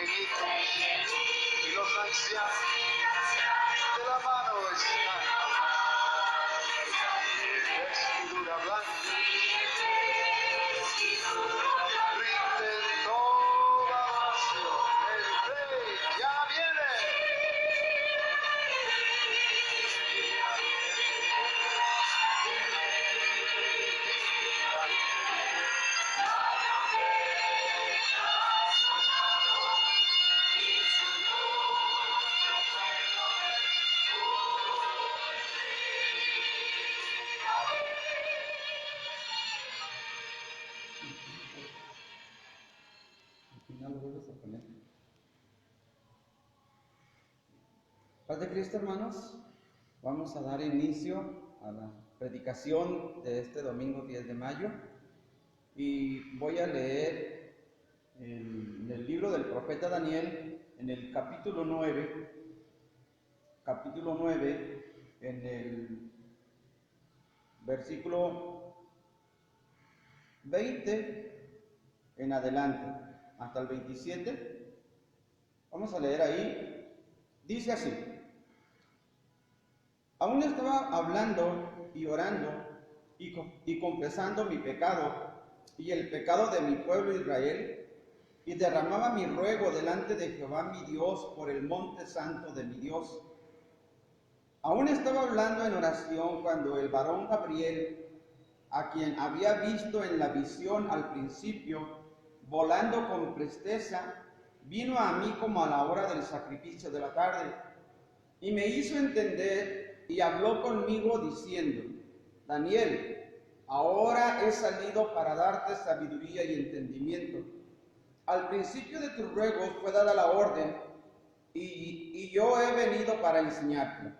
y los ancianos de la mano están, vestidura blanca, rinden toda oración, el Rey ya viene. Paz de Cristo, hermanos. Vamos a dar inicio a la predicación de este domingo 10 de mayo y voy a leer en el libro del profeta Daniel, en el capítulo 9, en el versículo 20 en adelante, hasta el 27. Vamos a leer ahí. Dice así: aún estaba hablando y orando y confesando mi pecado y el pecado de mi pueblo Israel, y derramaba mi ruego delante de Jehová mi Dios por el monte santo de mi Dios. Aún estaba hablando en oración cuando el varón Gabriel, a quien había visto en la visión al principio, volando con presteza, vino a mí como a la hora del sacrificio de la tarde, y me hizo entender y habló conmigo diciendo: Daniel, ahora he salido para darte sabiduría y entendimiento. Al principio de tus ruegos fue dada la orden, y yo he venido para enseñarte,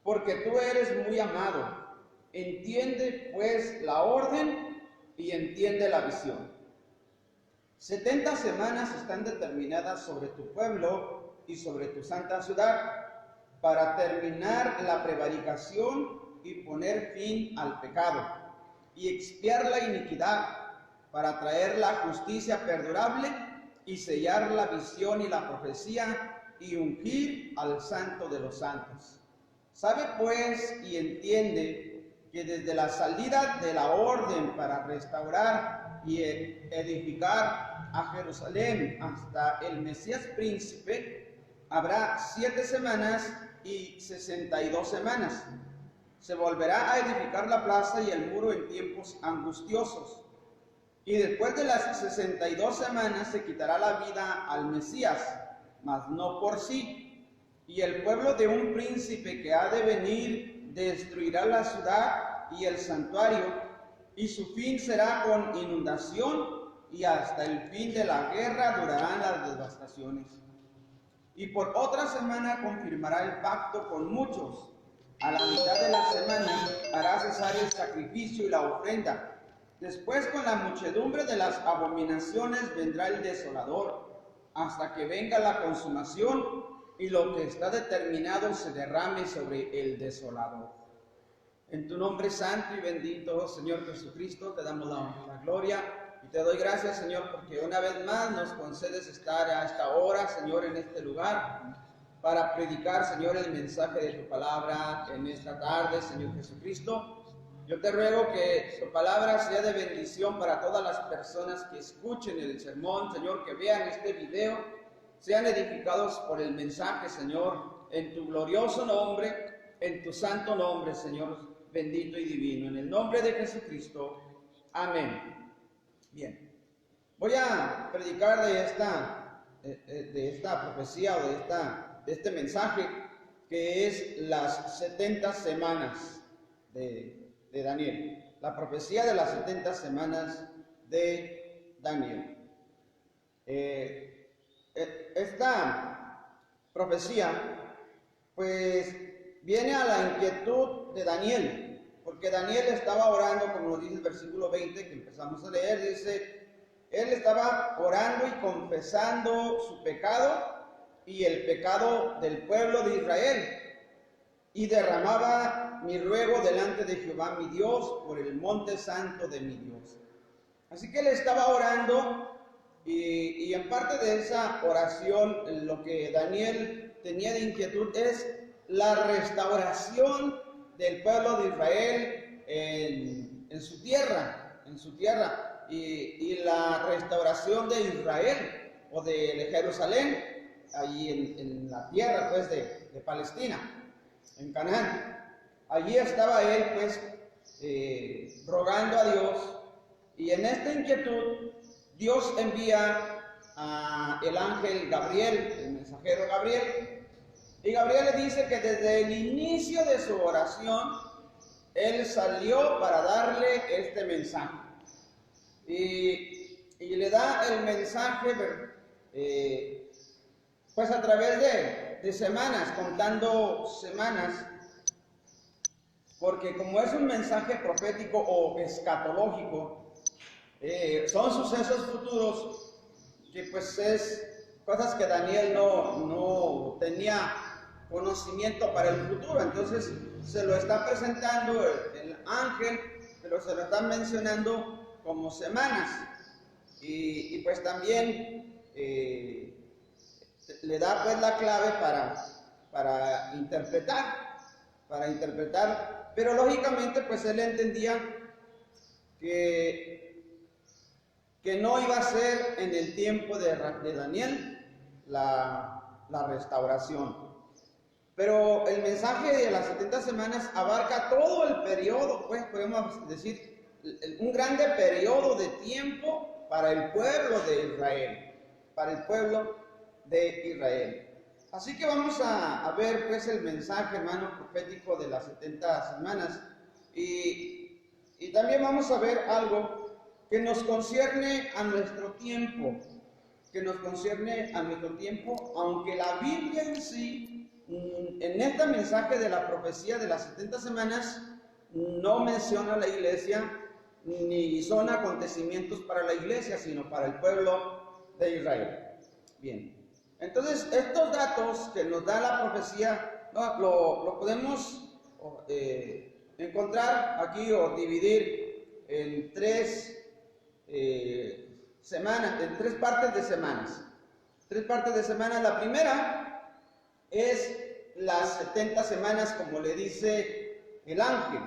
porque tú eres muy amado. Entiende pues la orden y entiende la visión. 70 semanas están determinadas sobre tu pueblo y sobre tu santa ciudad, para terminar la prevaricación y poner fin al pecado, y expiar la iniquidad, para traer la justicia perdurable, y sellar la visión y la profecía, y ungir al santo de los santos. Sabe pues y entiende que desde la salida de la orden para restaurar y edificar a Jerusalén hasta el Mesías príncipe, habrá 7 semanas y 62 semanas. Se volverá a edificar la plaza y el muro en tiempos angustiosos. Y después de las 62 semanas se quitará la vida al Mesías, mas no por sí. Y el pueblo de un príncipe que ha de venir destruirá la ciudad y el santuario, y su fin será con inundación, y hasta el fin de la guerra durarán las devastaciones. Y por otra semana confirmará el pacto con muchos. A la mitad de la semana hará cesar el sacrificio y la ofrenda. Después, con la muchedumbre de las abominaciones, vendrá el desolador, hasta que venga la consumación y lo que está determinado se derrame sobre el desolador. En tu nombre santo y bendito, Señor Jesucristo, te damos la honra y la gloria. Y te doy gracias, Señor, porque una vez más nos concedes estar a esta hora, Señor, en este lugar, para predicar, Señor, el mensaje de tu palabra en esta tarde, Señor Jesucristo. Yo te ruego que tu palabra sea de bendición para todas las personas que escuchen el sermón, Señor, que vean este video, sean edificados por el mensaje, Señor, en tu glorioso nombre, en tu santo nombre, Señor, bendito y divino. En el nombre de Jesucristo. Amén. Bien, voy a predicar de esta profecía o de este mensaje que es las 70 semanas de Daniel. La profecía de las 70 semanas de Daniel. Esta profecía pues viene a la inquietud de Daniel, porque Daniel estaba orando, como nos dice el versículo 20 que empezamos a leer, dice, él estaba orando y confesando su pecado y el pecado del pueblo de Israel, y derramaba mi ruego delante de Jehová mi Dios por el monte santo de mi Dios. Así que él estaba orando y en parte de esa oración lo que Daniel tenía de inquietud es la restauración del pueblo de Israel en su tierra, y la restauración de Israel o de Jerusalén, allí en la tierra pues de Palestina, en Canaán. Allí estaba él pues rogando a Dios, y en esta inquietud Dios envía a el ángel Gabriel, el mensajero Gabriel. Y Gabriel le dice que desde el inicio de su oración, él salió para darle este mensaje. Y le da el mensaje, pues a través de semanas, contando semanas, porque como es un mensaje profético o escatológico, son sucesos futuros que pues es cosas que Daniel no tenía conocimiento para el futuro. Entonces se lo está presentando el ángel, pero se lo están mencionando como semanas, y pues también le da pues la clave para interpretar, pero lógicamente pues él entendía que no iba a ser en el tiempo de Daniel la restauración. Pero el mensaje de las 70 semanas abarca todo el periodo, pues podemos decir, un grande periodo de tiempo para el pueblo de Israel, Así que vamos a ver pues el mensaje, hermano, profético de las 70 semanas. Y también vamos a ver algo que nos concierne a nuestro tiempo, aunque la Biblia en sí, en este mensaje de la profecía de las 70 semanas, no menciona a la iglesia, ni son acontecimientos para la iglesia, sino para el pueblo de Israel. Bien, entonces estos datos que nos da la profecía, lo podemos encontrar aquí o dividir en tres semanas, en tres partes de semanas. La primera es las 70 semanas, como le dice el ángel.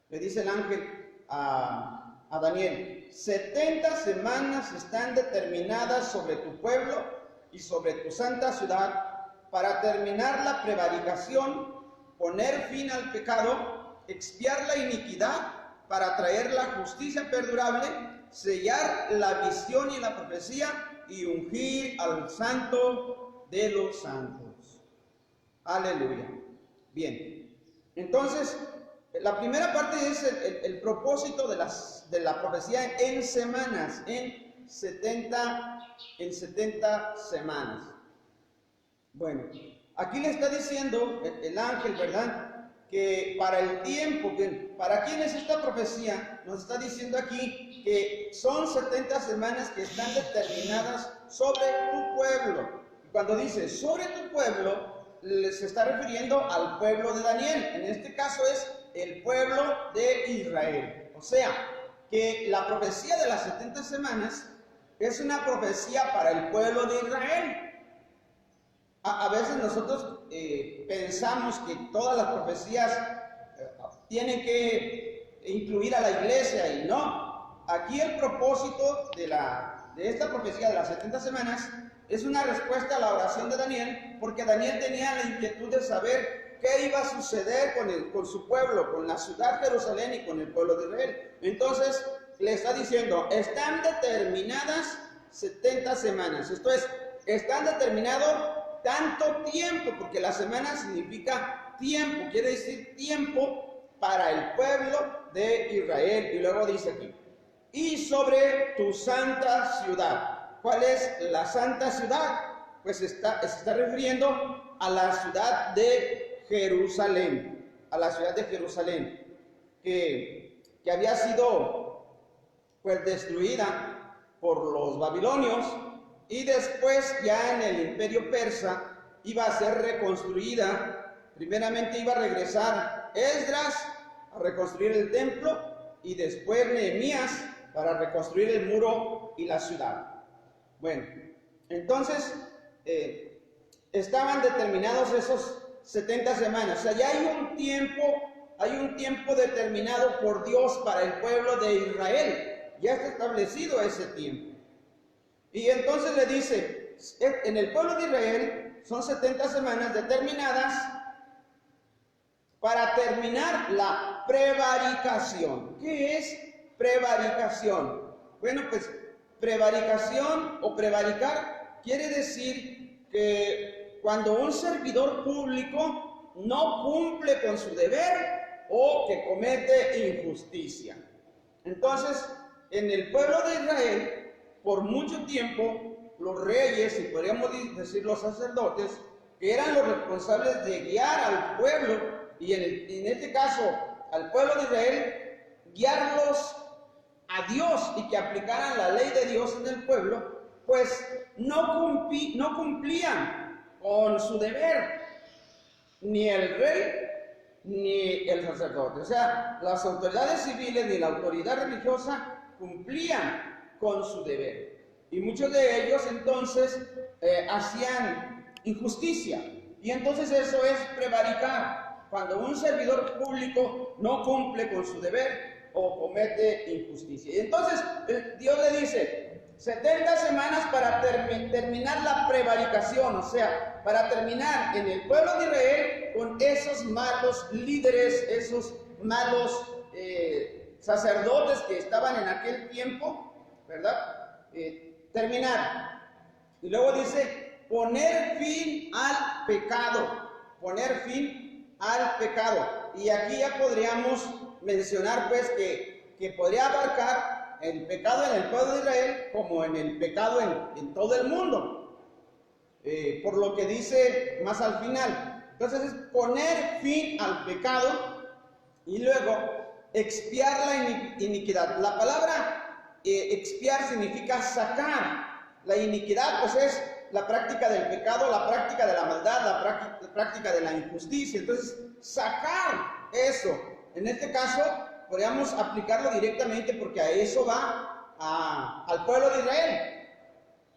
Le dice el ángel a Daniel: 70 semanas están determinadas sobre tu pueblo y sobre tu santa ciudad para terminar la prevaricación, poner fin al pecado, expiar la iniquidad, para traer la justicia perdurable, sellar la visión y la profecía y ungir al santo de los santos. Aleluya. Bien, entonces, la primera parte es el propósito de la profecía en semanas, en 70 semanas. Bueno, aquí le está diciendo el ángel, ¿verdad? Que para el tiempo, ¿para quién es esta profecía? Nos está diciendo aquí que son 70 semanas que están determinadas sobre tu pueblo. Cuando dice sobre tu pueblo, se está refiriendo al pueblo de Daniel. En este caso es el pueblo de Israel. O sea, que la profecía de las 70 semanas es una profecía para el pueblo de Israel. A veces nosotros pensamos que todas las profecías tienen que incluir a la iglesia y no. Aquí el propósito de esta profecía de las 70 semanas es una respuesta a la oración de Daniel, porque Daniel tenía la inquietud de saber qué iba a suceder con su pueblo, con la ciudad de Jerusalén y con el pueblo de Israel. Entonces le está diciendo, están determinadas 70 semanas. Esto es, están determinados tanto tiempo, porque la semana significa tiempo, quiere decir tiempo para el pueblo de Israel. Y luego dice aquí, y sobre tu santa ciudad. ¿Cuál es la santa ciudad? Pues se está refiriendo a la ciudad de Jerusalén, a la ciudad de Jerusalén, que había sido pues destruida por los babilonios, y después ya en el imperio persa iba a ser reconstruida. Primeramente iba a regresar Esdras a reconstruir el templo y después Nehemías para reconstruir el muro y la ciudad. Bueno, entonces estaban determinados esos 70 semanas. O sea, ya hay un tiempo determinado por Dios para el pueblo de Israel. Ya está establecido ese tiempo. Y entonces le dice, en el pueblo de Israel son 70 semanas determinadas para terminar la prevaricación. ¿Qué es prevaricación? Bueno, pues prevaricación o prevaricar quiere decir que cuando un servidor público no cumple con su deber o que comete injusticia. Entonces, en el pueblo de Israel, por mucho tiempo, los reyes, y podríamos decir los sacerdotes, que eran los responsables de guiar al pueblo, y en este caso al pueblo de Israel, guiarlos a Dios y que aplicaran la ley de Dios en el pueblo, pues no cumplían con su deber, ni el rey ni el sacerdote. O sea, las autoridades civiles ni la autoridad religiosa cumplían con su deber. Y muchos de ellos entonces hacían injusticia. Y entonces eso es prevaricar. Cuando un servidor público no cumple con su deber o comete injusticia. Y entonces Dios le dice, 70 semanas para terminar la prevaricación, o sea, para terminar en el pueblo de Israel con esos malos líderes, esos malos sacerdotes que estaban en aquel tiempo, ¿verdad? Terminar. Y luego dice, poner fin al pecado. Poner fin al pecado. Y aquí ya podríamos mencionar pues que podría abarcar el pecado en el pueblo de Israel como en el pecado en todo el mundo. Por lo que dice más al final. Entonces es poner fin al pecado y luego expiar la iniquidad. La palabra expiar significa sacar. La iniquidad pues es la práctica del pecado, la práctica de la maldad, la práctica de la injusticia. Entonces sacar eso, en este caso podríamos aplicarlo directamente porque a eso va al pueblo de Israel,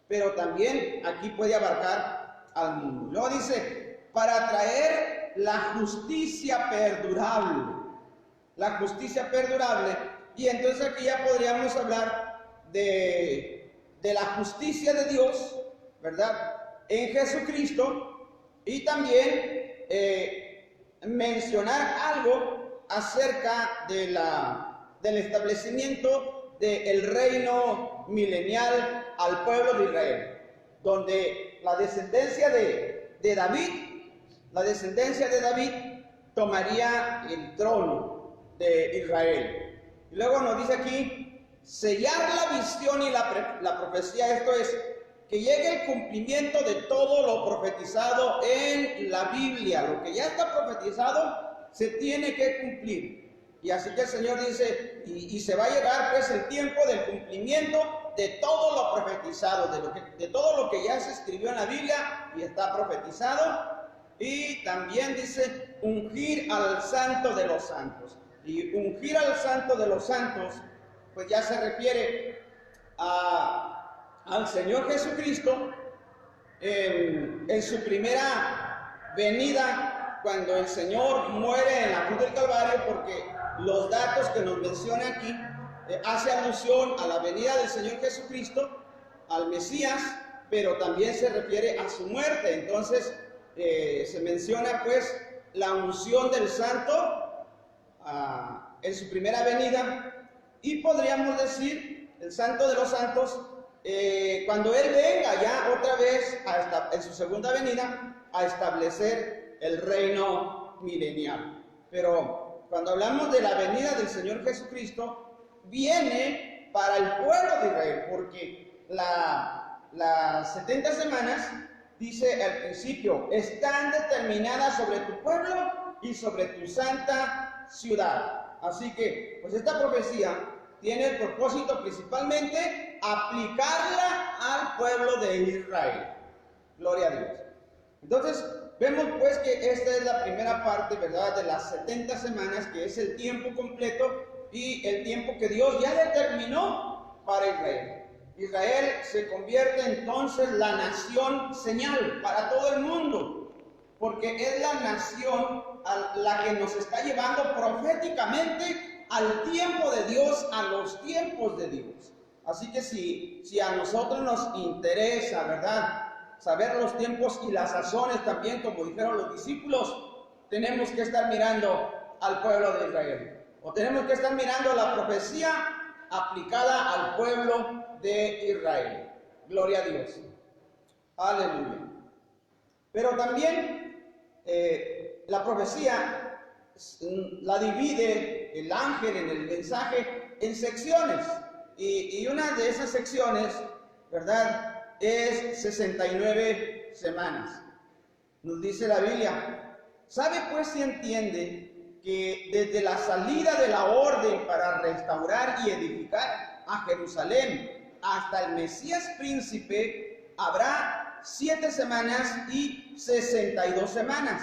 pero también aquí puede abarcar al mundo. Luego dice, para traer la justicia perdurable. La justicia perdurable. Y entonces aquí ya podríamos hablar de la justicia de Dios, ¿verdad? En Jesucristo. Y también mencionar algo acerca del establecimiento del reino milenial al pueblo de Israel, donde la descendencia de David tomaría el trono de Israel. Y luego nos dice aquí, sellar la visión y la profecía, esto es, que llegue el cumplimiento de todo lo profetizado en la Biblia. Lo que ya está profetizado se tiene que cumplir. Y así que el Señor dice, y se va a llegar pues el tiempo del cumplimiento de todo lo profetizado, de todo lo que ya se escribió en la Biblia y está profetizado. Y también dice, ungir al Santo de los Santos. Y ungir al Santo de los Santos, pues ya se refiere al Señor Jesucristo en su primera venida, cuando el Señor muere en la cruz del Calvario, porque los datos que nos menciona aquí hace alusión a la venida del Señor Jesucristo, al Mesías, pero también se refiere a su muerte. Entonces se menciona pues la unción del Santo en su primera venida, y podríamos decir el Santo de los Santos cuando Él venga ya otra vez en su segunda venida a establecer el reino milenial. Pero cuando hablamos de la venida del Señor Jesucristo, viene para el pueblo de Israel, porque las 70 semanas, dice al principio, están determinadas sobre tu pueblo y sobre tu santa ciudad. Así que, pues esta profecía tiene el propósito principalmente aplicarla al pueblo de Israel. Gloria a Dios. Entonces, vemos pues que esta es la primera parte, ¿verdad?, de las 70 semanas, que es el tiempo completo y el tiempo que Dios ya determinó para Israel. Israel se convierte entonces la nación señal para todo el mundo, porque es la nación a la que nos está llevando proféticamente al tiempo de Dios, a los tiempos de Dios. Así que si a nosotros nos interesa, ¿verdad?, saber los tiempos y las sazones también, como dijeron los discípulos, tenemos que estar mirando al pueblo de Israel, o tenemos que estar mirando la profecía aplicada al pueblo de Israel. Gloria a Dios. Aleluya. Pero también la profecía la divide el ángel en el mensaje en secciones, y una de esas secciones, ¿verdad?, es 69 semanas. Nos dice la Biblia, ¿sabe pues si entiende que desde la salida de la orden para restaurar y edificar a Jerusalén hasta el Mesías príncipe habrá 7 semanas y 62 semanas?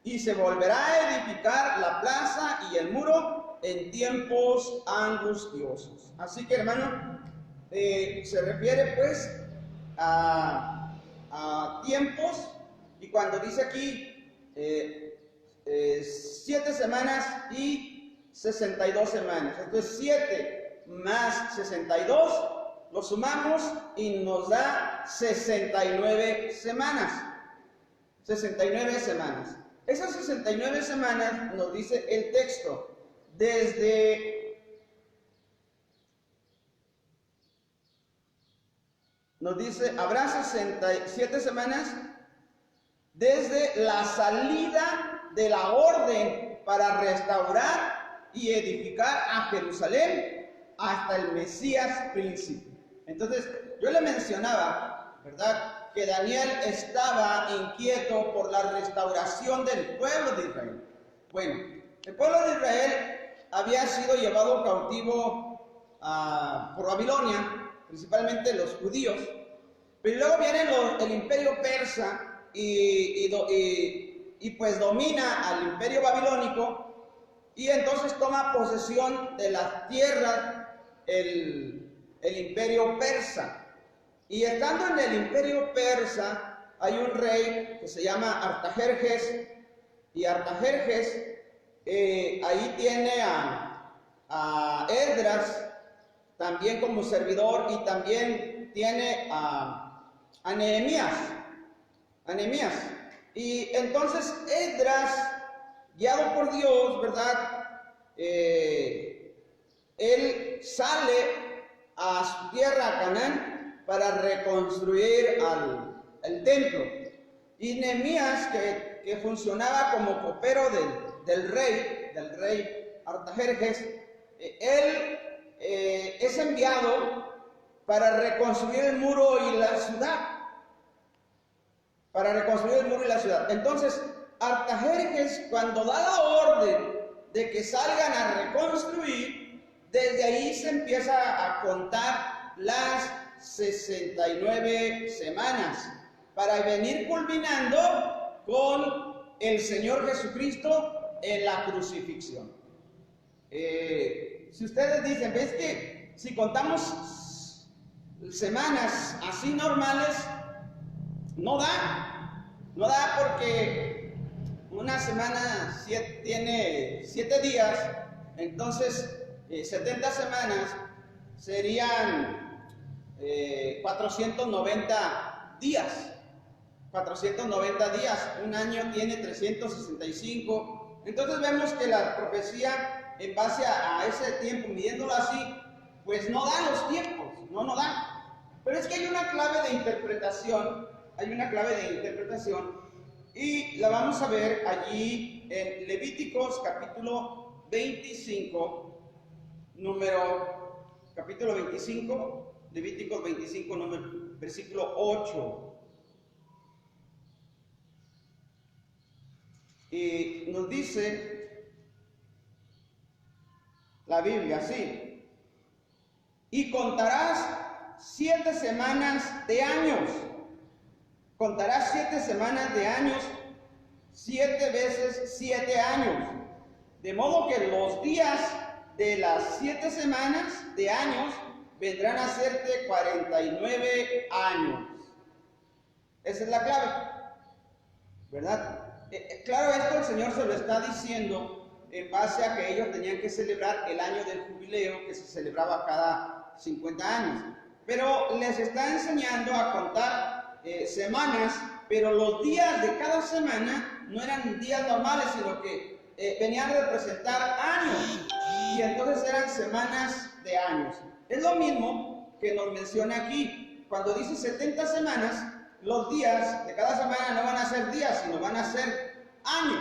Y se volverá a edificar la plaza y el muro en tiempos angustiosos. Así que, hermano, se refiere pues a tiempos, y cuando dice aquí 7 semanas y 62 semanas, entonces 7 más 62 lo sumamos y nos da 69 semanas. 69 semanas. Esas 69 semanas, nos dice el texto, nos dice, habrá 67 semanas desde la salida de la orden para restaurar y edificar a Jerusalén hasta el Mesías príncipe. Entonces, yo le mencionaba, ¿verdad?, que Daniel estaba inquieto por la restauración del pueblo de Israel. Bueno, el pueblo de Israel había sido llevado cautivo por Babilonia, principalmente los judíos, pero luego viene el imperio persa y pues domina al imperio babilónico, y entonces toma posesión de las tierras el imperio persa. Y estando en el imperio persa hay un rey que se llama Artajerjes, y Artajerjes ahí tiene a Esdras también como servidor, y también tiene a Nehemías. Y entonces Esdras, guiado por Dios, ¿verdad?, él él sale a su tierra, Canaán, para reconstruir el templo. Y Nehemías, que funcionaba como copero del rey Artajerjes, él es enviado para reconstruir el muro y la ciudad. Entonces, Artajerjes, cuando da la orden de que salgan a reconstruir, desde ahí se empieza a contar las 69 semanas para venir culminando con el Señor Jesucristo en la crucifixión. Si ustedes dicen, ¿ves que si contamos semanas así normales, no da porque una semana tiene 7 días, entonces 70 semanas serían 490 días. 490 días, un año tiene 365. Entonces vemos que la profecía, en base a ese tiempo, midiéndolo así, pues no dan los tiempos, no dan. Pero es que hay una clave de interpretación, y la vamos a ver allí en Levíticos capítulo 25, Levíticos 25, versículo 8. Y nos dice la Biblia así: y contarás 7 semanas de años. Contarás 7 semanas de años, 7 veces 7 años. De modo que los días de las 7 semanas de años vendrán a serte 49 años. Esa es la clave, ¿verdad? Claro, esto el Señor se lo está diciendo en base a que ellos tenían que celebrar el año del jubileo, que se celebraba cada 50 años. Pero les está enseñando a contar semanas, pero los días de cada semana no eran días normales, sino que venían a representar años, y entonces eran semanas de años. Es lo mismo que nos menciona aquí, cuando dice 70 semanas, los días de cada semana no van a ser días, sino van a ser años,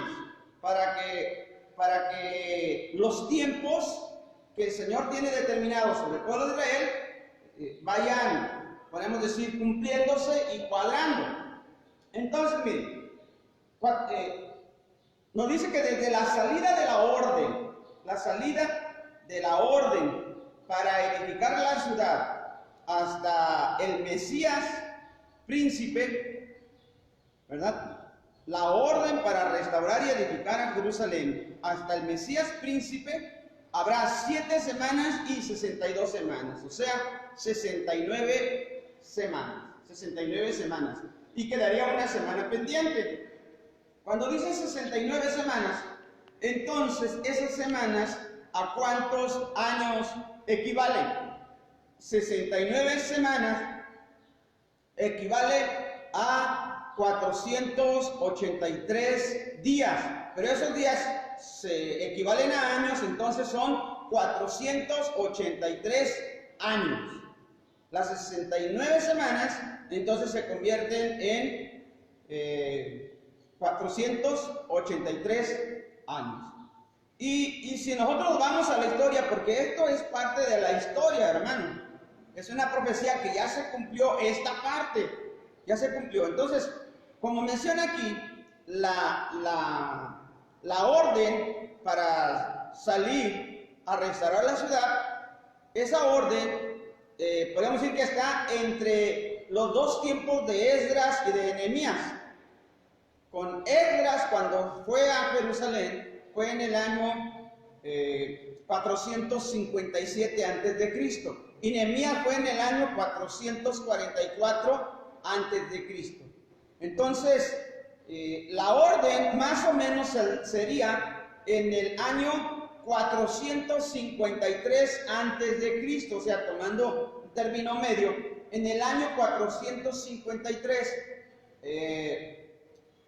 para que los tiempos que el Señor tiene determinados sobre el pueblo de Israel vayan, podemos decir, cumpliéndose y cuadrando. Entonces, miren, nos dice que desde la salida de la orden para edificar la ciudad hasta el Mesías príncipe, ¿verdad? La orden para restaurar y edificar a Jerusalén hasta el Mesías príncipe habrá 7 semanas y 62 semanas, o sea, 69 semanas, y quedaría una semana pendiente. Cuando dice 69 semanas, entonces esas semanas, ¿a cuántos años equivalen? 69 semanas equivale a 483 días, pero esos días se equivalen a años, entonces son 483 años. Las 69 semanas entonces se convierten en 483 años. Y si nosotros vamos a la historia, porque esto es parte de la historia, hermano, es una profecía que ya se cumplió, esta parte ya se cumplió. Entonces, como menciona aquí, la orden para salir a restaurar la ciudad, esa orden, podemos decir que está entre los dos tiempos de Esdras y de Nehemías. Con Esdras, cuando fue a Jerusalén, fue en el año 457 a.C. y Nehemías fue en el año 444 a.C. Entonces, la orden más o menos sería en el año 453 a.C., o sea, tomando un término medio, en el año 453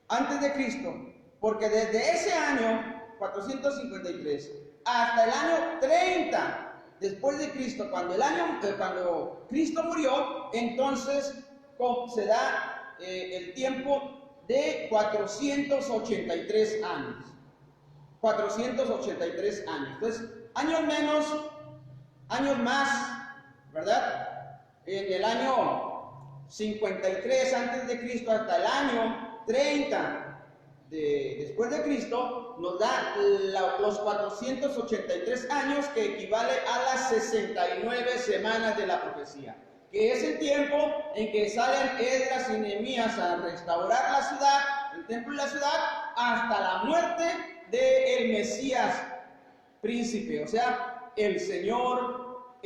antes de Cristo, porque desde ese año 453 hasta el año 30 después de Cristo, cuando Cristo murió, entonces se da el tiempo de 483 años. 483 años. Entonces, años menos, años más, ¿verdad? En el año 53 antes de Cristo hasta el año 30 después de Cristo, nos da los 483 años, que equivale a las 69 semanas de la profecía, que es el tiempo en que salen Esdras y Nehemías a restaurar la ciudad, el templo y la ciudad, hasta la muerte del Mesías príncipe, o sea, el Señor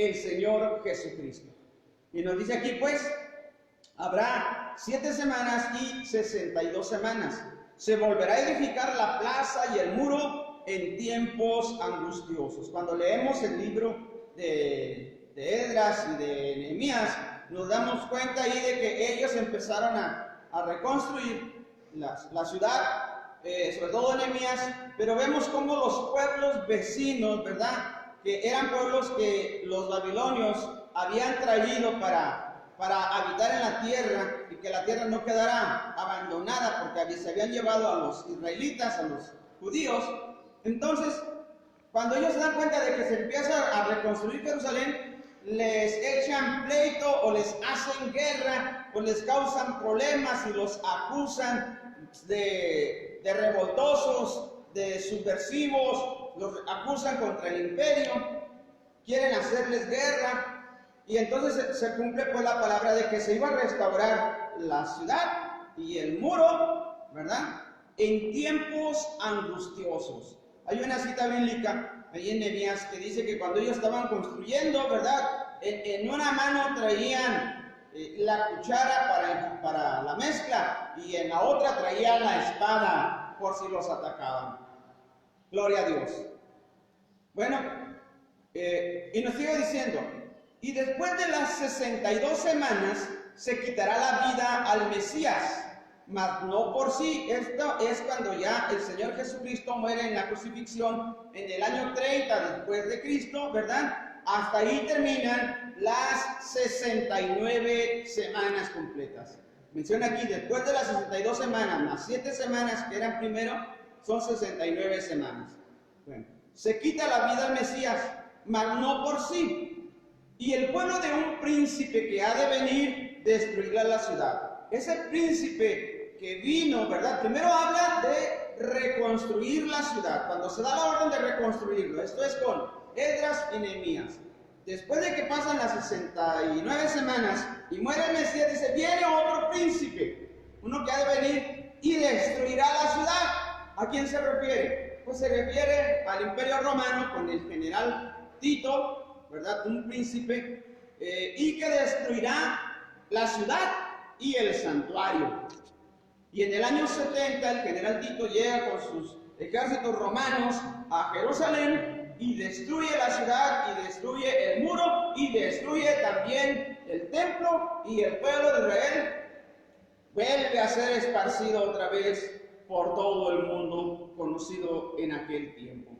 Jesucristo. Y nos dice aquí, pues, habrá 7 semanas y 62 semanas. Se volverá a edificar la plaza y el muro en tiempos angustiosos. Cuando leemos el libro de Esdras y de Nehemías, nos damos cuenta ahí de que ellos empezaron a reconstruir la ciudad, sobre todo Nehemías, pero vemos cómo los pueblos vecinos, ¿verdad?, que eran pueblos que los babilonios habían traído para habitar en la tierra, y que la tierra no quedara abandonada, porque se habían llevado a los israelitas, a los judíos. Entonces, cuando ellos se dan cuenta de que se empieza a reconstruir Jerusalén, les echan pleito o les hacen guerra o les causan problemas y los acusan de revoltosos, de subversivos, los acusan contra el imperio, quieren hacerles guerra. Y entonces se cumple pues la palabra de que se iba a restaurar la ciudad y el muro, ¿verdad?, en tiempos angustiosos. Hay una cita bíblica ahí en Nehemías que dice que cuando ellos estaban construyendo, ¿verdad?, en una mano traían la cuchara para la mezcla, y en la otra traían la espada por si los atacaban. Gloria a Dios. Bueno, y nos sigue diciendo: y después de las 62 semanas se quitará la vida al Mesías, mas no por sí. Esto es cuando ya el Señor Jesucristo muere en la crucifixión en el año 30 después de Cristo, ¿verdad? Hasta ahí terminan las 69 semanas completas. Menciona aquí, después de las 62 semanas, más 7 semanas que eran primero, son 69 semanas. Bueno, se quita la vida al Mesías, mas no por sí. Y el pueblo de un príncipe que ha de venir destruirá la ciudad. Ese príncipe que vino, ¿verdad?, primero habla de reconstruir la ciudad. Cuando se da la orden de reconstruirlo, esto es con Esdras y Nehemías. Después de que pasan las 69 semanas y muere el Mesías, dice: viene otro príncipe, uno que ha de venir y destruirá la ciudad. ¿A quién se refiere? Pues se refiere al Imperio Romano con el general Tito, ¿verdad?, un príncipe, y que destruirá la ciudad y el santuario. Y en el año 70 el general Tito llega con sus ejércitos romanos a Jerusalén y destruye la ciudad y destruye el muro y destruye también el templo, y el pueblo de Israel vuelve a ser esparcido otra vez por todo el mundo conocido en aquel tiempo.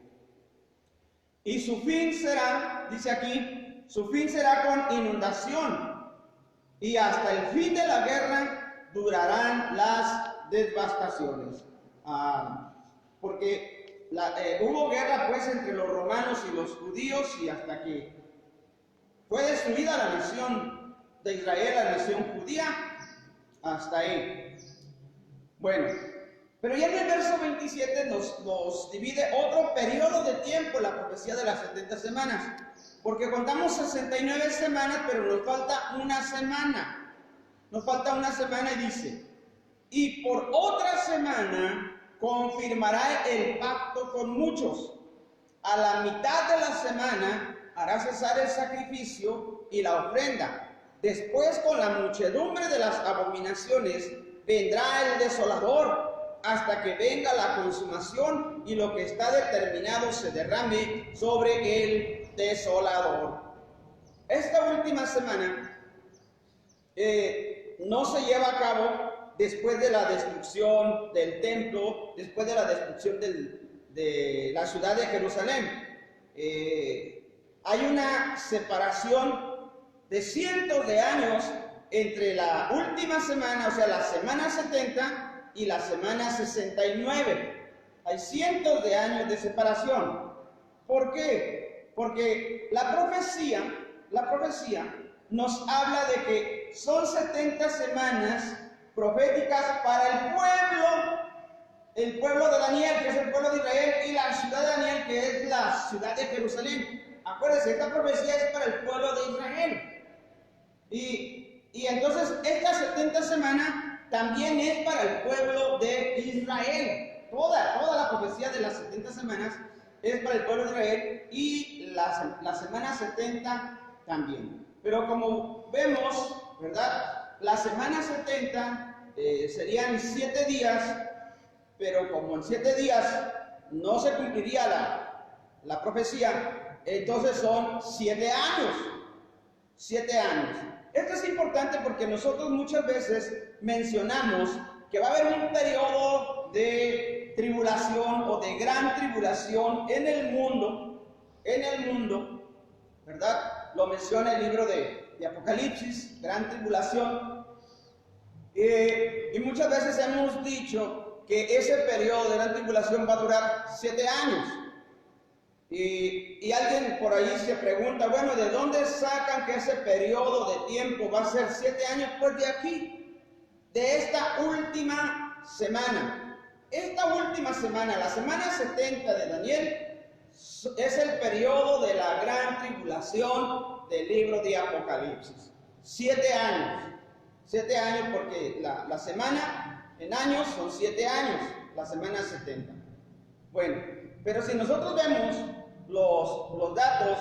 Y su fin será, dice aquí, su fin será con inundación, y hasta el fin de la guerra durarán las devastaciones. Porque hubo guerra pues entre los romanos y los judíos, y hasta que fue destruida la nación de Israel, la nación judía, hasta ahí. Bueno, pero ya en el verso 27 nos divide otro periodo de tiempo, la profecía de las 70 semanas. Porque contamos 69 semanas, pero nos falta una semana. Nos falta una semana y dice: y por otra semana confirmará el pacto con muchos. A la mitad de la semana hará cesar el sacrificio y la ofrenda. Después, con la muchedumbre de las abominaciones, vendrá el desolador, hasta que venga la consumación y lo que está determinado se derrame sobre el desolador. Esta última semana no se lleva a cabo después de la destrucción del templo, después de la destrucción de la ciudad de Jerusalén. hay una separación de cientos de años entre la última semana, o sea, la semana 70 y la semana 69. Hay cientos de años de separación. ¿Por qué? Porque la profecía nos habla de que son 70 semanas proféticas para el pueblo de Daniel, que es el pueblo de Israel, y la ciudad de Daniel, que es la ciudad de Jerusalén. Acuérdense, esta profecía es para el pueblo de Israel. Y entonces esta 70 semanas también es para el pueblo de Israel. Toda la profecía de las 70 semanas es para el pueblo de Israel y la semana 70 también. Pero como vemos, ¿verdad? La semana 70 serían 7 días, pero como en 7 días no se cumpliría la profecía, entonces son 7 años. 7 años. Esto es importante porque nosotros muchas veces mencionamos que va a haber un periodo de tribulación o de gran tribulación en el mundo, ¿verdad? Lo menciona el libro de Apocalipsis, gran tribulación. Y muchas veces hemos dicho que ese periodo de gran tribulación va a durar 7 años. Y alguien por ahí se pregunta, bueno, ¿de dónde sacan que ese periodo de tiempo va a ser 7 años? Pues de aquí, de esta última semana. Esta última semana, la semana 70 de Daniel, es el periodo de la gran tribulación del libro de Apocalipsis. 7 años. 7 años porque la semana en años son 7 años, la semana 70. Bueno, pero si nosotros vemos los datos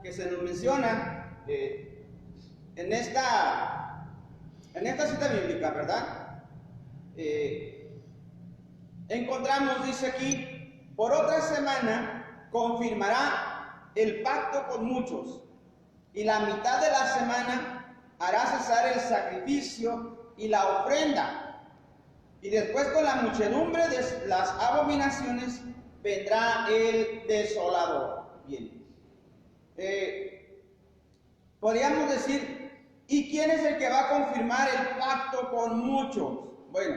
que se nos mencionan en esta cita bíblica, ¿verdad? Encontramos, dice aquí, por otra semana confirmará el pacto con muchos, y la mitad de la semana hará cesar el sacrificio y la ofrenda, y después con la muchedumbre de las abominaciones vendrá el desolador. Bien. Podríamos decir, ¿y quién es el que va a confirmar el pacto con muchos? Bueno,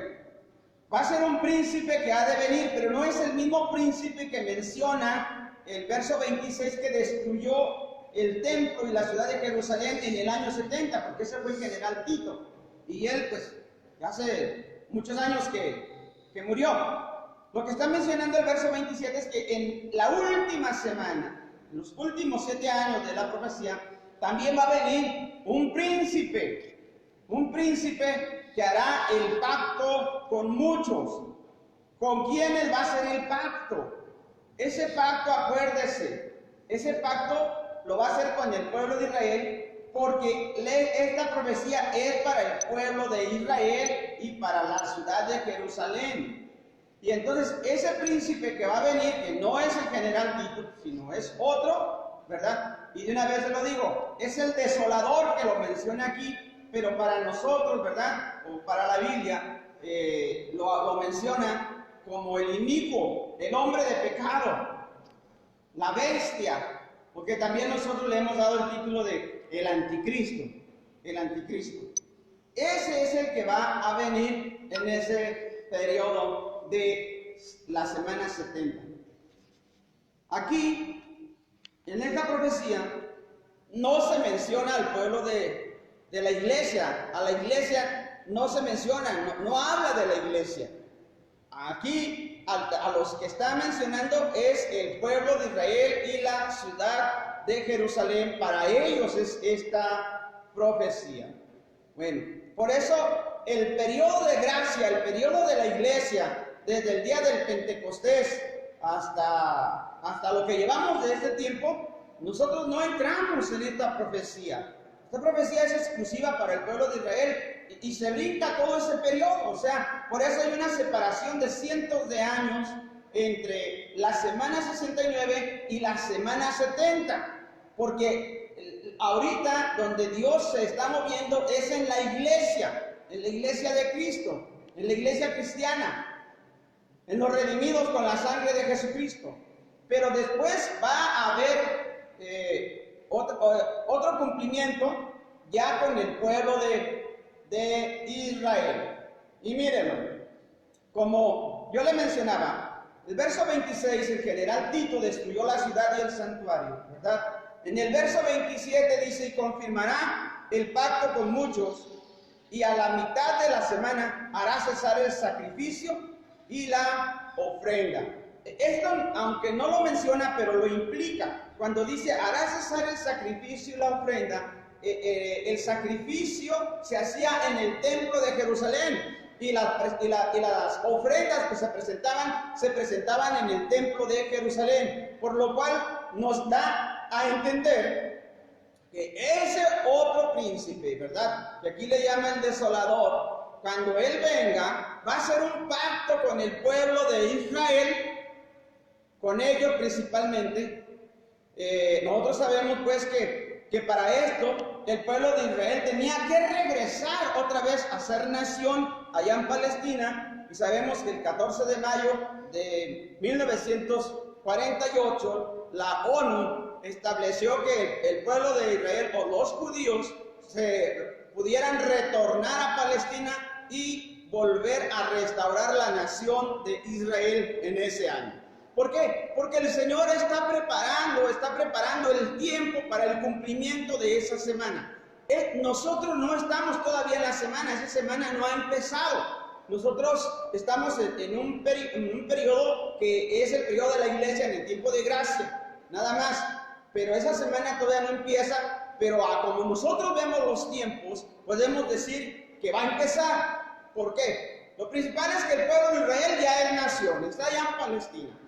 va a ser un príncipe que ha de venir, pero no es el mismo príncipe que menciona el verso 26 que destruyó el templo y la ciudad de Jerusalén en el año 70, porque ese fue el general Tito. Y él, pues, ya hace muchos años que murió. Lo que está mencionando el verso 27 es que en la última semana, en los últimos 7 años de la profecía, también va a venir un príncipe que hará el pacto con muchos. ¿Con quiénes va a ser el pacto? Ese pacto, acuérdese, ese pacto lo va a hacer con el pueblo de Israel, porque esta profecía es para el pueblo de Israel y para la ciudad de Jerusalén. Y entonces ese príncipe que va a venir, que no es el general Tito, sino es otro, ¿verdad? Y de una vez se lo digo, es el desolador que lo menciona aquí, pero para nosotros, ¿verdad? O para la Biblia, lo menciona como el inicuo, el hombre de pecado, la bestia, porque también nosotros le hemos dado el título de el anticristo, el anticristo. Ese es el que va a venir en ese periodo de la semana 70. Aquí, en esta profecía, no se menciona al pueblo de la iglesia. A la iglesia no se menciona, no habla de la iglesia. Aquí, a los que está mencionando es el pueblo de Israel y la ciudad de Jerusalén. Para ellos es esta profecía. Bueno, por eso el periodo de gracia, el periodo de la iglesia, desde el día del Pentecostés hasta lo que llevamos de este tiempo, nosotros no entramos en esta profecía. Esta profecía es exclusiva para el pueblo de Israel y se brinca todo ese periodo. O sea, por eso hay una separación de cientos de años entre la semana 69 y la semana 70. Porque ahorita donde Dios se está moviendo es en la iglesia de Cristo, en la iglesia cristiana, en los redimidos con la sangre de Jesucristo. Pero después va a haber otro cumplimiento ya con el pueblo de Israel. Y miren, como yo le mencionaba, el verso 26, el general Tito destruyó la ciudad y el santuario, ¿verdad? En el verso 27 dice, y confirmará el pacto con muchos, y a la mitad de la semana hará cesar el sacrificio y la ofrenda. Esto, aunque no lo menciona, pero lo implica. Cuando dice hará cesar el sacrificio y la ofrenda, el sacrificio se hacía en el templo de Jerusalén y las ofrendas que se presentaban en el templo de Jerusalén, por lo cual nos da a entender que ese otro príncipe, ¿verdad?, que aquí le llaman desolador, cuando él venga, va a hacer un pacto con el pueblo de Israel, con ellos principalmente. Nosotros sabemos pues que para esto el pueblo de Israel tenía que regresar otra vez a ser nación allá en Palestina, y sabemos que el 14 de mayo de 1948 la ONU estableció que el pueblo de Israel o los judíos se pudieran retornar a Palestina y volver a restaurar la nación de Israel en ese año. ¿Por qué? Porque el Señor está preparando el tiempo para el cumplimiento de esa semana. Nosotros no estamos todavía en la semana, esa semana no ha empezado. Nosotros estamos en un periodo que es el periodo de la iglesia en el tiempo de gracia, nada más. Pero esa semana todavía no empieza, pero como nosotros vemos los tiempos, podemos decir que va a empezar. ¿Por qué? Lo principal es que el pueblo de Israel ya es nación, está allá en Palestina.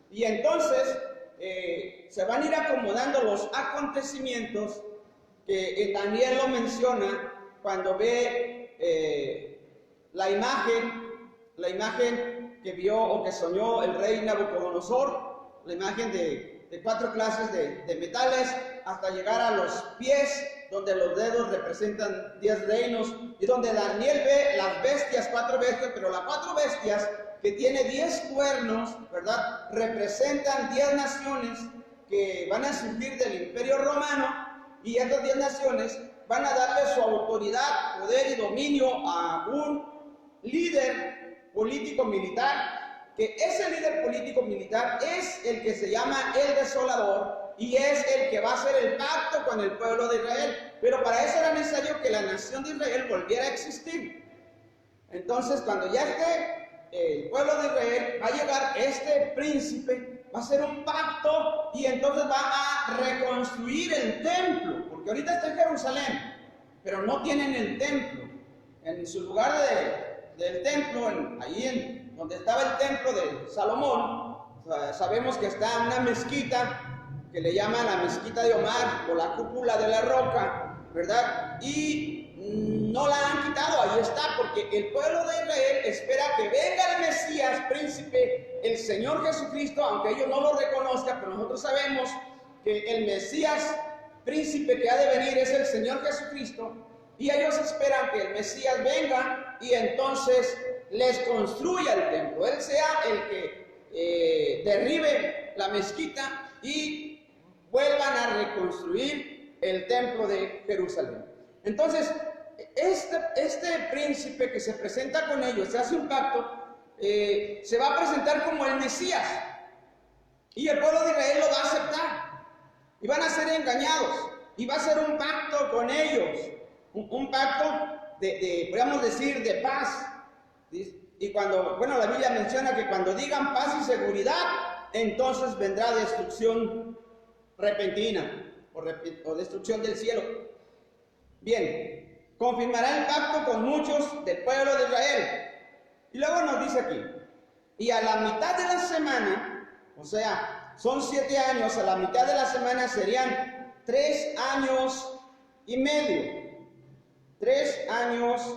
Y entonces se van a ir acomodando los acontecimientos que Daniel lo menciona cuando ve la imagen que vio o que soñó el rey Nabucodonosor, la imagen de 4 clases de metales, hasta llegar a los pies, donde los dedos representan 10 reinos, y donde Daniel ve las bestias, 4 bestias, pero las 4 bestias que tiene 10 cuernos, ¿verdad?, representan 10 naciones que van a surgir del Imperio Romano, y estas 10 naciones van a darle su autoridad, poder y dominio a un líder político-militar, que ese líder político-militar es el que se llama el desolador, y es el que va a hacer el pacto con el pueblo de Israel. Pero para eso era necesario que la nación de Israel volviera a existir. Entonces, cuando ya esté el pueblo de Israel, va a llegar este príncipe, va a hacer un pacto, y entonces va a reconstruir el templo, porque ahorita está en Jerusalén, pero no tienen el templo. En su lugar del templo, ahí donde estaba el templo de Salomón, sabemos que está una mezquita que le llaman la mezquita de Omar, o la cúpula de la roca, ¿verdad? Y no la han quitado, ahí está, porque el pueblo de Israel espera que venga el Mesías, príncipe, el Señor Jesucristo, aunque ellos no lo reconozcan, pero nosotros sabemos que el Mesías, príncipe que ha de venir, es el Señor Jesucristo, y ellos esperan que el Mesías venga y entonces les construya el templo, él sea el que derribe la mezquita y vuelvan a reconstruir el templo de Jerusalén. Entonces, este príncipe que se presenta con ellos, se hace un pacto, se va a presentar como el Mesías, y el pueblo de Israel lo va a aceptar, y van a ser engañados, y va a ser un pacto con ellos, un pacto podríamos decir, de paz. Y la Biblia menciona que cuando digan paz y seguridad, entonces vendrá destrucción repentina, o destrucción del cielo. Bien, confirmará el pacto con muchos del pueblo de Israel. Y luego nos dice aquí, y a la mitad de la semana, o sea, son 7 años, a la mitad de la semana serían 3 años y medio. 3 años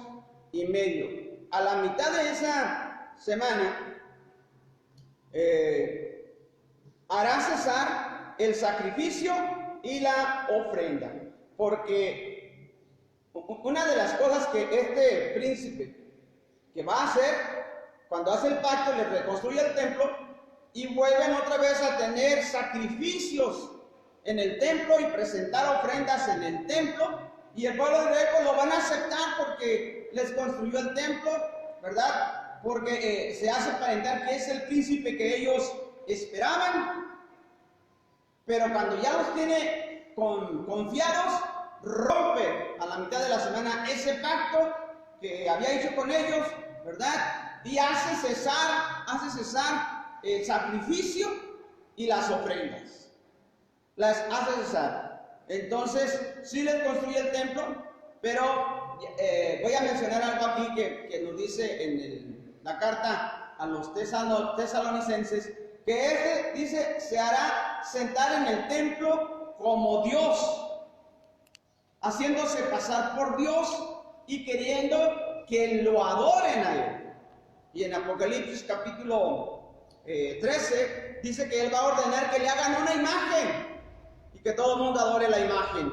y medio. A la mitad de esa semana hará cesar el sacrificio y la ofrenda, porque una de las cosas que este príncipe que va a hacer, cuando hace el pacto, le reconstruye el templo y vuelven otra vez a tener sacrificios en el templo y presentar ofrendas en el templo. Y el pueblo de Israel pues, lo van a aceptar porque les construyó el templo, ¿verdad? Porque se hace aparentar que es el príncipe que ellos esperaban. Pero cuando ya los tiene confiados, rompe a la mitad de la semana ese pacto que había hecho con ellos, ¿verdad? Y hace cesar el sacrificio y las ofrendas. Las hace cesar. Entonces, sí les construye el templo, pero voy a mencionar algo aquí que nos dice en la carta a los tesalonicenses, que dice, se hará sentar en el templo como Dios, haciéndose pasar por Dios y queriendo que lo adoren a Él. Y en Apocalipsis capítulo 13 dice que Él va a ordenar que le hagan una imagen y que todo el mundo adore la imagen,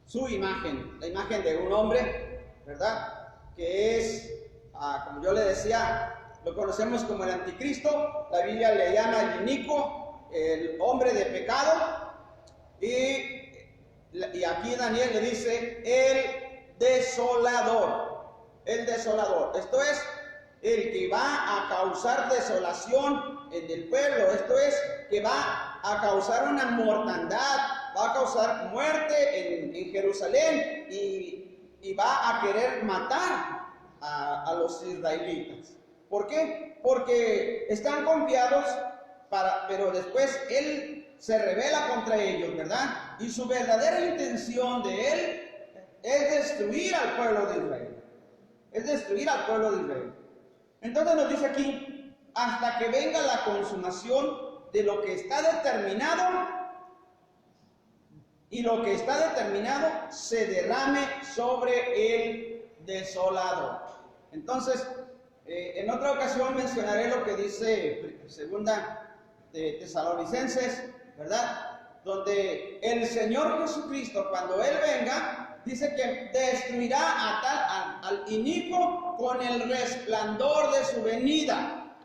su imagen, la imagen de un hombre, ¿verdad? Que es, como yo le decía, lo conocemos como el anticristo, la Biblia le llama el inicuo, el hombre de pecado, y aquí Daniel le dice el desolador, esto es el que va a causar desolación en el pueblo, esto es que va a causar una mortandad, va a causar muerte en Jerusalén y va a querer matar a los israelitas. ¿Por qué? Porque están confiados, pero después él se rebela contra ellos, ¿verdad? Y su verdadera intención de él es destruir al pueblo de Israel. Es destruir al pueblo de Israel. Entonces nos dice aquí, hasta que venga la consumación de lo que está determinado, y lo que está determinado se derrame sobre el desolador. Entonces, en otra ocasión mencionaré lo que dice segunda de Tesalonicenses, ¿verdad? Donde el Señor Jesucristo, cuando Él venga, dice que destruirá al inicuo con el resplandor de su venida.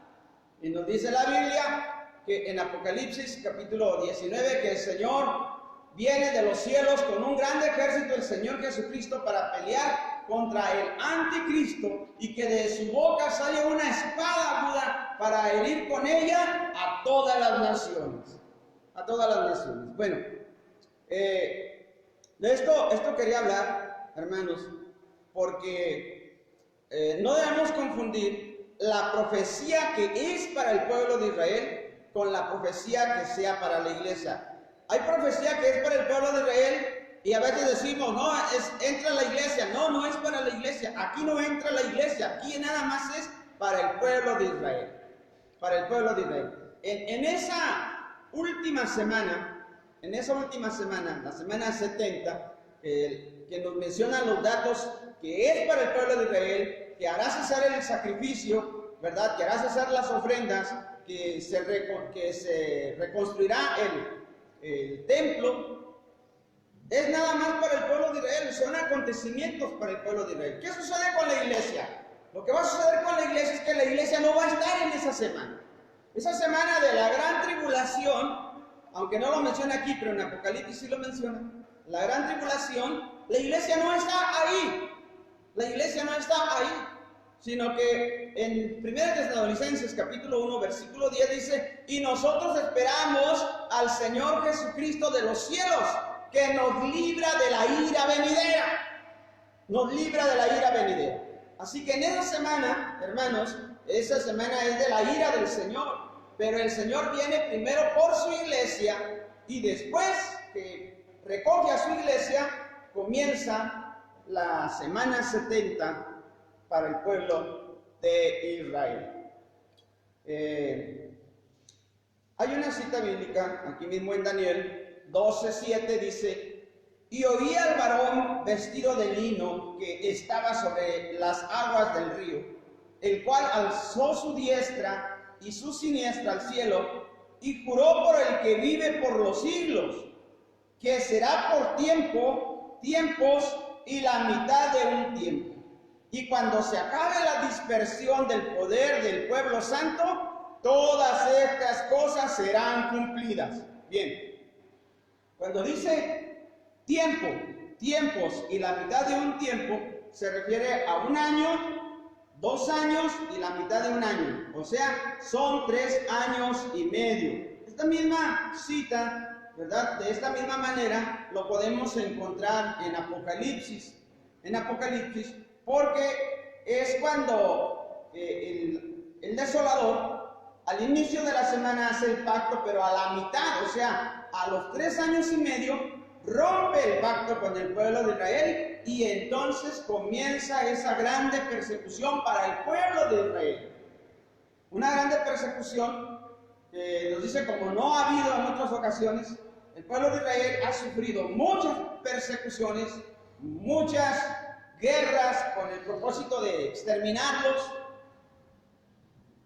Y nos dice la Biblia que en Apocalipsis capítulo 19 que el Señor viene de los cielos con un gran ejército, el Señor Jesucristo, para pelear contra el anticristo, y que de su boca sale una espada aguda para herir con ella a todas las naciones. A todas las naciones. Bueno, de esto quería hablar, hermanos, porque no debemos confundir la profecía que es para el pueblo de Israel con la profecía que sea para la iglesia. Hay profecía que es para el pueblo de Israel y a veces decimos, no, entra la iglesia. No, no es para la iglesia. Aquí no entra la iglesia. Aquí nada más es para el pueblo de Israel. Para el pueblo de Israel. En esa última semana, la semana 70, que nos menciona los datos que es para el pueblo de Israel, que hará cesar el sacrificio, ¿verdad? Que hará cesar las ofrendas, que se reconstruirá el templo, es nada más para el pueblo de Israel, son acontecimientos para el pueblo de Israel. ¿Qué sucede con la iglesia? Lo que va a suceder con la iglesia es que la iglesia no va a estar en esa semana. Esa semana de la gran tribulación, aunque no lo menciona aquí, pero en Apocalipsis sí lo menciona, la gran tribulación, la iglesia no está ahí. La iglesia no está ahí, sino que en 1 Tesalonicenses capítulo 1 versículo 10 dice, y nosotros esperamos al Señor Jesucristo de los cielos, que nos libra de la ira venidera. Nos libra de la ira venidera. Así que en esa semana, hermanos, esa semana es de la ira del Señor. Pero el Señor viene primero por su iglesia y después que recoge a su iglesia, comienza la semana 70 para el pueblo de Israel. Hay una cita bíblica aquí mismo en Daniel 12:7 dice, y oí al varón vestido de lino que estaba sobre las aguas del río, el cual alzó su diestra y su siniestra al cielo, y juró por el que vive por los siglos, que será por tiempos y la mitad de un tiempo. Y cuando se acabe la dispersión del poder del pueblo santo, todas estas cosas serán cumplidas. Bien. Cuando dice tiempo, tiempos y la mitad de un tiempo, se refiere a un año, 2 años y la mitad de un año. O sea, son 3 años y medio. Esta misma cita, ¿verdad? De esta misma manera lo podemos encontrar en Apocalipsis. En Apocalipsis, porque es cuando el desolador al inicio de la semana hace el pacto, pero a la mitad, o sea, a los 3 años y medio, rompe el pacto con el pueblo de Israel y entonces comienza esa grande persecución para el pueblo de Israel. Una grande persecución que nos dice, como no ha habido en otras ocasiones, el pueblo de Israel ha sufrido muchas persecuciones, muchas guerras con el propósito de exterminarlos.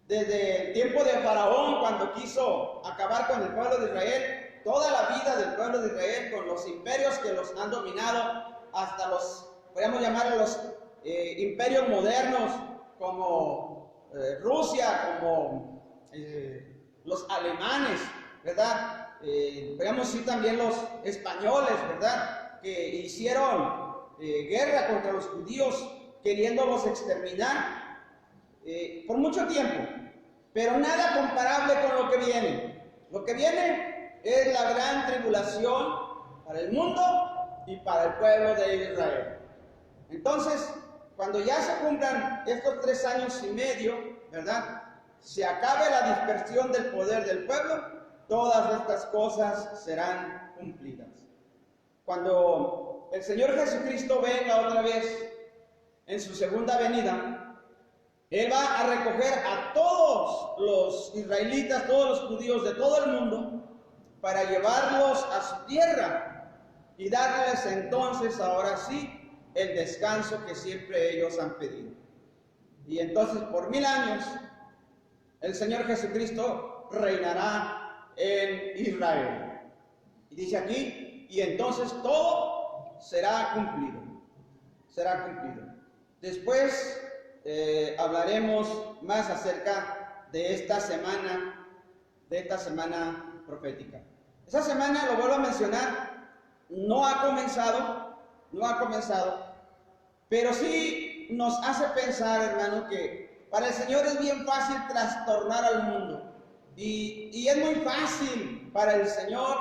Desde el tiempo de Faraón, cuando quiso acabar con el pueblo de Israel, toda la vida del pueblo de Israel, con los imperios que los han dominado, hasta los, podríamos llamarlos los imperios modernos, como Rusia, como los alemanes, ¿verdad? Podríamos decir también los españoles, ¿verdad? Que hicieron guerra contra los judíos, queriéndolos exterminar por mucho tiempo, pero nada comparable con lo que viene. Lo que viene es la gran tribulación para el mundo y para el pueblo de Israel. Entonces, cuando ya se cumplan estos 3 años y medio, ¿verdad? Se acabe la dispersión del poder del pueblo, todas estas cosas serán cumplidas. Cuando el Señor Jesucristo venga otra vez en su segunda venida, Él va a recoger a todos los israelitas, todos los judíos de todo el mundo, para llevarlos a su tierra y darles entonces, ahora sí, el descanso que siempre ellos han pedido. Y entonces por 1000 años, el Señor Jesucristo reinará en Israel. Y dice aquí, y entonces todo será cumplido. Será cumplido. Después hablaremos más acerca de esta semana profética. Esa semana, lo vuelvo a mencionar, no ha comenzado, pero sí nos hace pensar, hermano, que para el Señor es bien fácil trastornar al mundo. Y es muy fácil para el Señor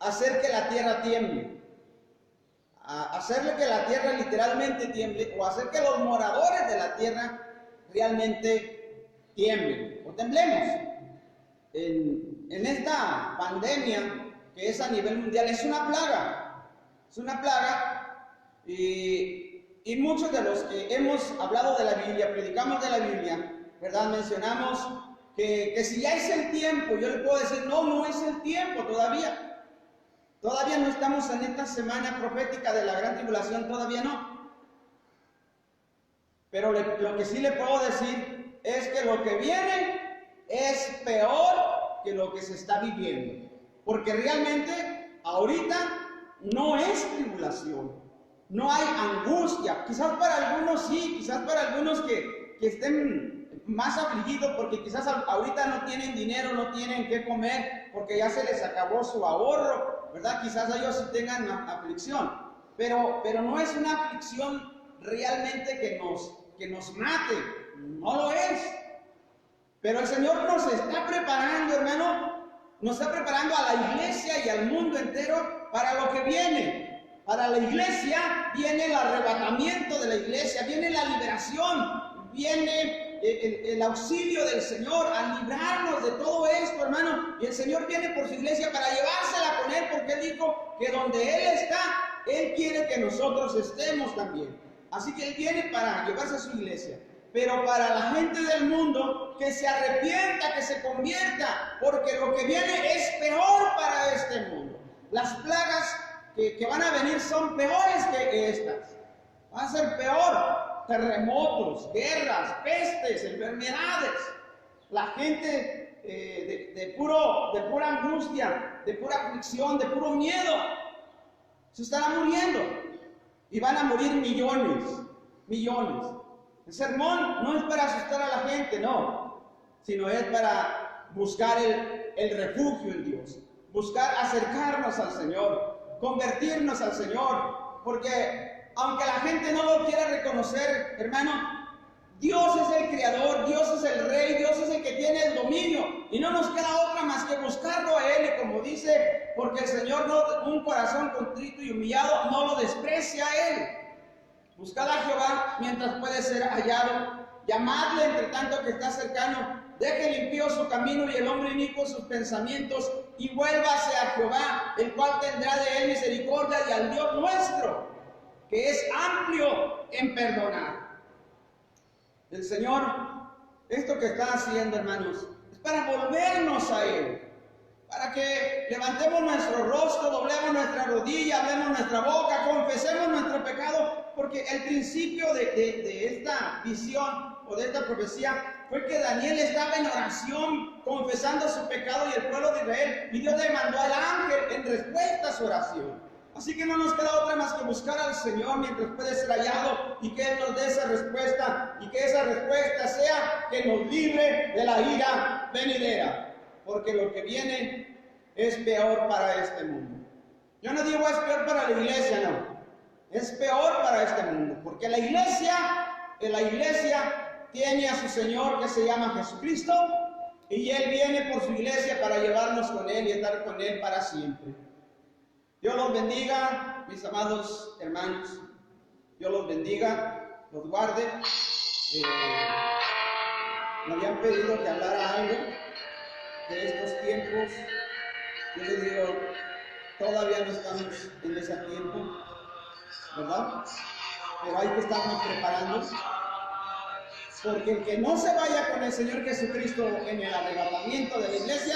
hacer que la tierra tiemble. Hacerle que la tierra literalmente tiemble, o hacer que los moradores de la tierra realmente tiemblen o temblemos. En esta pandemia que es a nivel mundial, es una plaga, y muchos de los que hemos hablado de la Biblia, predicamos de la Biblia, ¿verdad? Mencionamos que si ya es el tiempo, yo le puedo decir, no es el tiempo todavía. Todavía no estamos en esta semana profética de la gran tribulación, todavía no. Pero lo que sí le puedo decir es que lo que viene es peor que lo que se está viviendo. Porque realmente ahorita no es tribulación, no hay angustia. Quizás para algunos sí, quizás para algunos que estén más afligidos porque quizás ahorita no tienen dinero, no tienen qué comer, porque ya se les acabó su ahorro, ¿verdad? Quizás ellos sí tengan aflicción, pero no es una aflicción realmente que nos mate, no lo es. Pero el Señor nos está preparando, hermano, nos está preparando a la iglesia y al mundo entero para lo que viene. Para la iglesia viene el arrebatamiento de la iglesia, viene la liberación, viene el auxilio del Señor a librarnos de todo esto, hermano. Y el Señor viene por su iglesia para llevársela con Él, porque Él dijo que donde Él está, Él quiere que nosotros estemos también. Así que Él viene para llevarse a su iglesia. Pero para la gente del mundo, que se arrepienta, que se convierta, porque lo que viene es peor para este mundo. Las plagas que van a venir son peores que estas. Va a ser peor. Terremotos, guerras, pestes, enfermedades. La gente de pura angustia, de pura aflicción, de puro miedo, se estará muriendo. Y van a morir millones. El sermón no es para asustar a la gente, no, sino es para buscar el refugio en Dios, buscar acercarnos al Señor, convertirnos al Señor, porque aunque la gente no lo quiera reconocer, hermano, Dios es el creador, Dios es el rey, Dios es el que tiene el dominio, y no nos queda otra más que buscarlo a Él, y como dice, porque el Señor un corazón contrito y humillado no lo desprecia a Él. Buscad a Jehová mientras puede ser hallado, llamadle entre tanto que está cercano, deje el impío su camino y el hombre inicuo sus pensamientos, y vuélvase a Jehová, el cual tendrá de él misericordia, y al Dios nuestro, que es amplio en perdonar. El Señor, esto que está haciendo, hermanos, es para volvernos a Él, para que levantemos nuestro rostro, doblemos nuestra rodilla, hablemos nuestra boca, confesemos nuestro pecado, porque el principio de esta visión o de esta profecía fue que Daniel estaba en oración, confesando su pecado y el pueblo de Israel, y Dios le mandó al ángel en respuesta a su oración. Así que no nos queda otra más que buscar al Señor mientras puede ser hallado, y que Él nos dé esa respuesta, y que esa respuesta sea que nos libre de la ira venidera, porque lo que viene es peor para este mundo. Yo no digo es peor para la iglesia, no, es peor para este mundo, porque la iglesia tiene a su Señor que se llama Jesucristo, y Él viene por su iglesia para llevarnos con Él y estar con Él para siempre. Dios los bendiga, mis amados hermanos. Dios los bendiga, los guarde. Me habían pedido que hablara algo de estos tiempos. Yo les digo, todavía no estamos en ese tiempo, ¿verdad? Pero hay que estarnos preparando. Porque el que no se vaya con el Señor Jesucristo en el arrebatamiento de la iglesia,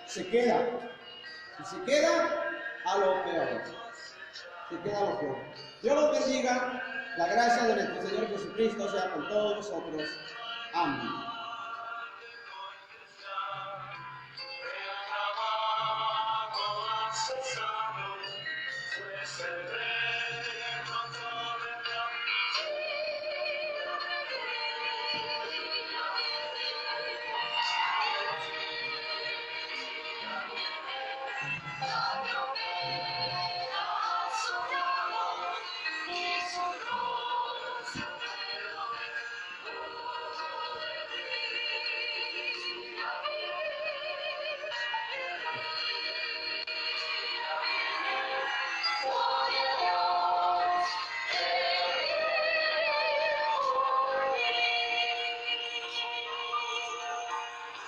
se queda. Y se queda a lo peor. Se queda a lo peor. Dios los bendiga. La gracia de nuestro Señor Jesucristo sea con todos nosotros. Amén.